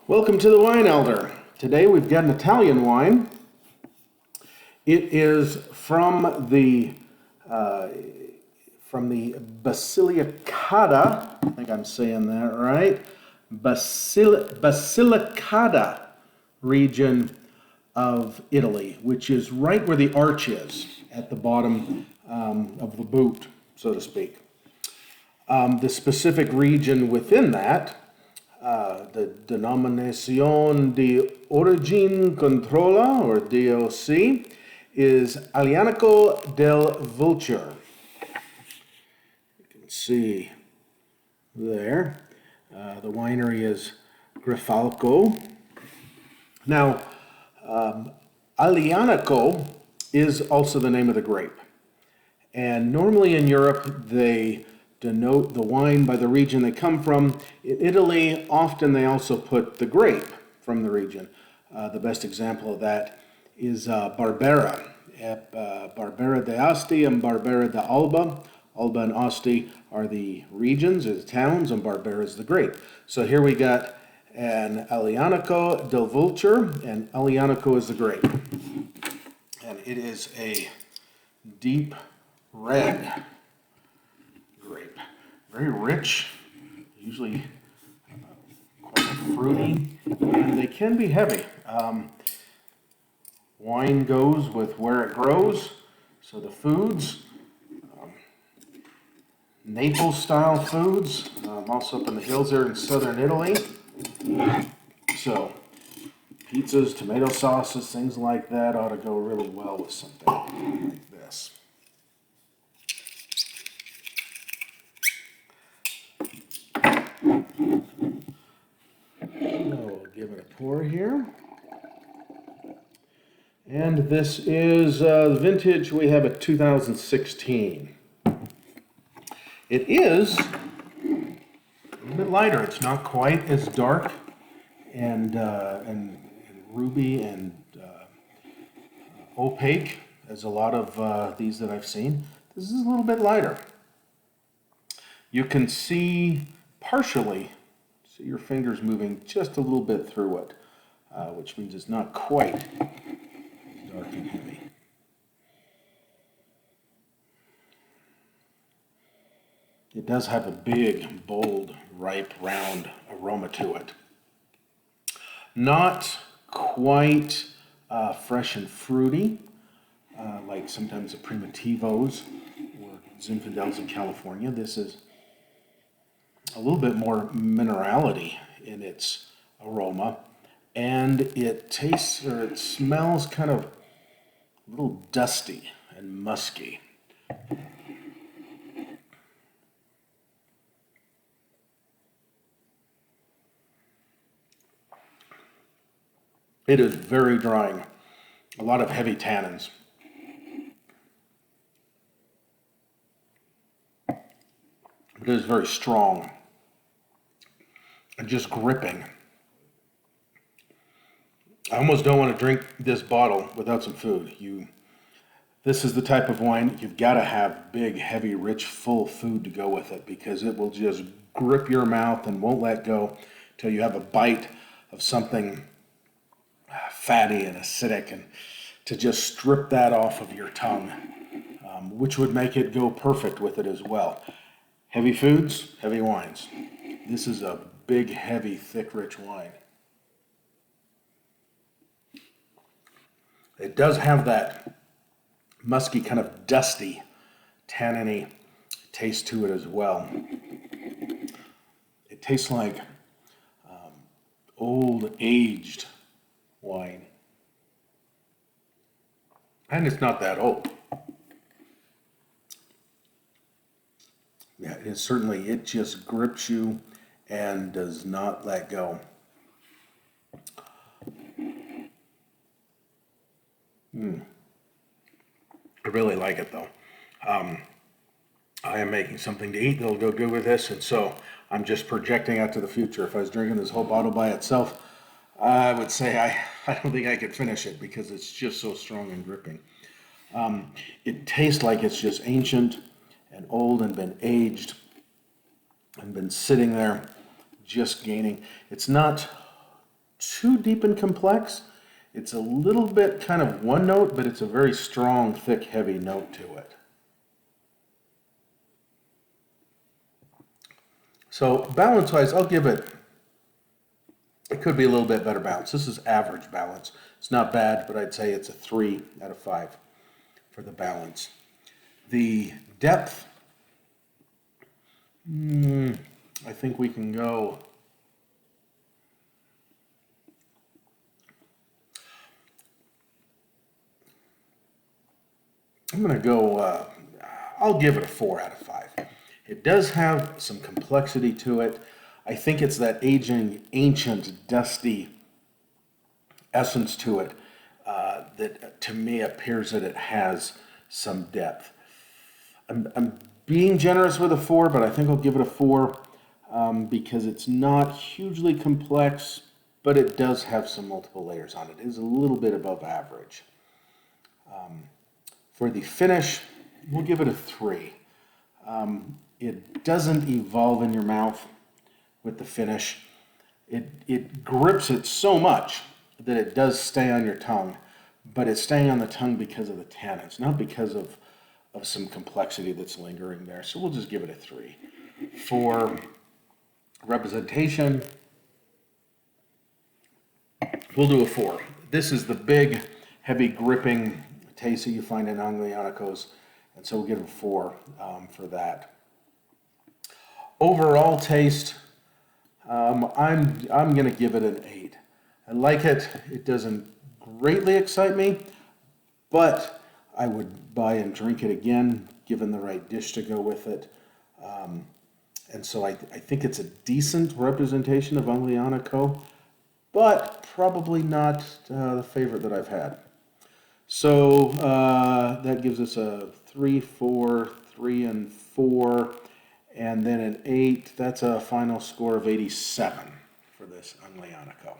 Welcome to the Wine Elder. Today we've got an Italian wine. It is from the Basilicata. I think I'm saying that right. Basilicata region of Italy, which is right where the arch is at the bottom of the boot, so to speak. The specific region within that, the Denominación de Origen Controla, or DOC, is Aglianico del Vulture. You can see there. The winery is Grifalco. Now, Aglianico is also the name of the grape. And normally in Europe, they denote the wine by the region they come from. In Italy, often they also put the grape from the region. The best example of that is Barbera. Barbera d'Asti and Barbera d'Alba. Alba and Asti are the regions, or the towns, and Barbera is the grape. So here we got an Aglianico del Vulture, and Aglianico is the grape. And it is a deep red grape. Very rich, usually quite fruity, and they can be heavy. Wine goes with where it grows, so the foods, Naples-style foods, also up in the hills there in southern Italy. So pizzas, tomato sauces, things like that ought to go really well with something like this. We'll give it a pour here. And this is vintage, we have a 2016. It is a little bit lighter. It's not quite as dark and ruby and opaque as a lot of these that I've seen. This is a little bit lighter. You can see partially, see your fingers moving just a little bit through it, which means it's not quite as dark and heavy. It does have a big, bold, ripe, round aroma to it. Not quite fresh and fruity, like sometimes the Primitivos or Zinfandels in California. This is a little bit more minerality in its aroma, and it tastes, or it smells kind of a little dusty and musky. It is very drying, a lot of heavy tannins. It is very strong and just gripping. I almost don't want to drink this bottle without some food. This is the type of wine you've got to have big, heavy, rich, full food to go with it, because it will just grip your mouth and won't let go till you have a bite of something fatty and acidic, and to just strip that off of your tongue, which would make it go perfect with it as well. Heavy foods, heavy wines. This is a big, heavy, thick, rich wine. It does have that musky, kind of dusty, tanniny taste to it as well. It tastes like old, aged wine. And it's not that old. Yeah, it just grips you and does not let go. I really like it though. I am making something to eat that'll go good with this, and so I'm just projecting out to the future. If I was drinking this whole bottle by itself, I would say I don't think I could finish it, because it's just so strong and gripping. It tastes like it's just ancient and old and been aged and been sitting there just gaining. It's not too deep and complex. It's a little bit kind of one note, but it's a very strong, thick, heavy note to it. So balance-wise, I'll give it, it could be a little bit better balance. This is average balance. It's not bad, but I'd say it's a 3 out of 5 for the balance. The depth, I think we can go, I'm going to go, I'll give it a 4 out of 5. It does have some complexity to it. I think it's that aging, ancient, dusty essence to it that to me appears that it has some depth. I'm being generous with a 4, but I think I'll give it a 4 because it's not hugely complex, but it does have some multiple layers on it. It is a little bit above average. For the finish, we'll give it a 3. It doesn't evolve in your mouth with the finish. It grips it so much that it does stay on your tongue, but it's staying on the tongue because of the tannins, not because of some complexity that's lingering there. So we'll just give it a 3. For representation, we'll do a 4. This is the big, heavy, gripping taste that you find in Aglianicos, and so we'll give it a 4 for that. Overall taste, I'm going to give it an 8. I like it. It doesn't greatly excite me, but I would buy and drink it again, given the right dish to go with it. And so I think it's a decent representation of Aglianico, but probably not the favorite that I've had. So that gives us a 3, 4, 3, and 4, and then an 8. That's a final score of 87 for this Aglianico.